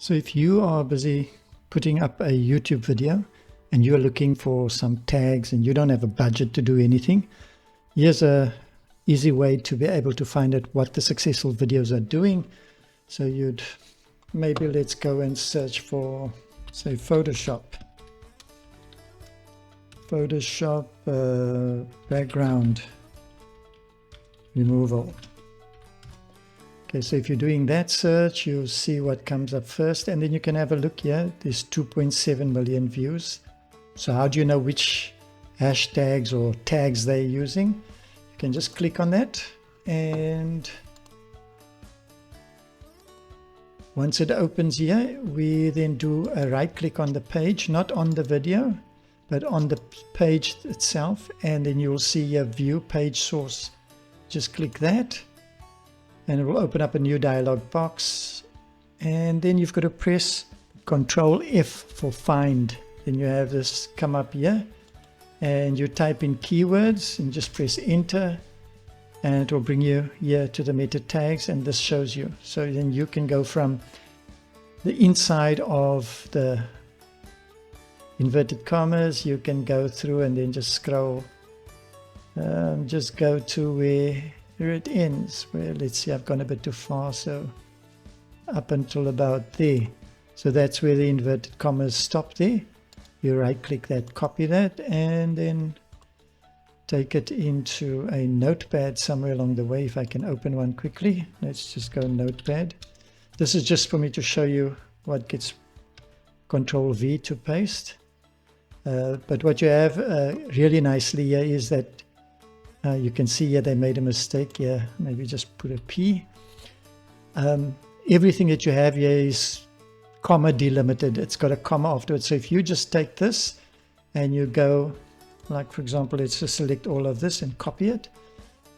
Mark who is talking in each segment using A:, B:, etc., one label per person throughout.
A: So if you are busy putting up a YouTube video and you're looking for some tags and you don't have a budget to do anything, here's a easy way to be able to find out what the successful videos are doing. So let's go and search for, say, Photoshop background removal. Okay, so if you're doing that search, you'll see what comes up first, and then you can have a look here. There's 2.7 million views. So how do you know which hashtags or tags they're using? You can just click on that, and once it opens here, we then do a right click on the page, not on the video, but on the page itself, and then you'll see a view page source. Just click that, and it will open up a new dialog box, and then you've got to press Control F for find. Then you have this come up here, and you type in keywords and just press enter, and it will bring you here to the meta tags, and this shows you. So then you can go from the inside of the inverted commas, you can go through and then just scroll, just go to where it ends, where, let's see, I've gone a bit too far, so up until about there. So that's where the inverted commas stop there. You right click that, copy that, and then take it into a notepad somewhere along the way. If I can open one quickly, let's just go notepad. This is just for me to show you what gets Control V to paste. But what you have really nicely here is that you can see here they made a mistake here. Maybe just put a P. Everything that you have here is comma delimited. It's got a comma afterwards. So if you just take this and you go, like for example, let's just select all of this and copy it.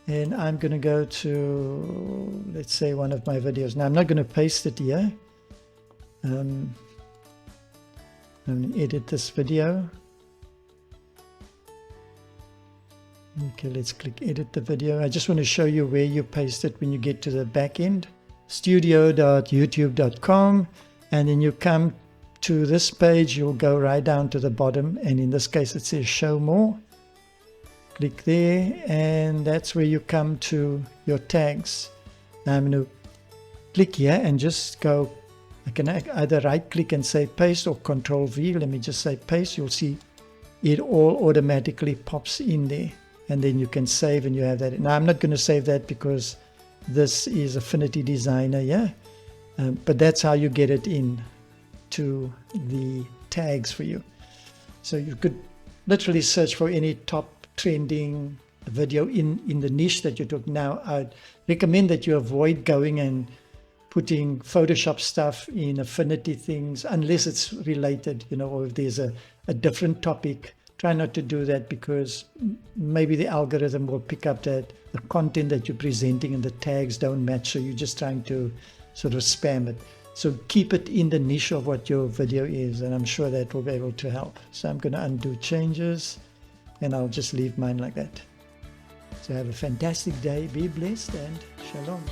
A: And I'm going to go to, let's say, one of my videos. Now I'm not going to paste it here. I'm going to edit this video. Okay, let's click edit the video. I just want to show you where you paste it when you get to the back end. studio.youtube.com, and then you come to this page, you'll go right down to the bottom, and in this case it says show more. Click there, and that's where you come to your tags. Now I'm going to click here and just go, I can either right click and say paste or Control V. Let me just say paste. You'll see it all automatically pops in there. And then you can save, and you have that. Now I'm not going to save that because this is Affinity Designer, yeah. But that's how you get it in to the tags for you. So you could literally search for any top trending video in the niche that you took. Now I'd recommend that you avoid going and putting Photoshop stuff in Affinity things unless it's related, or if there's a different topic. Try not to do that, because maybe the algorithm will pick up that the content that you're presenting and the tags don't match, so you're just trying to sort of spam it. So keep it in the niche of what your video is, and I'm sure that will be able to help. So I'm going to undo changes, and I'll just leave mine like that. So have a fantastic day, be blessed, and shalom.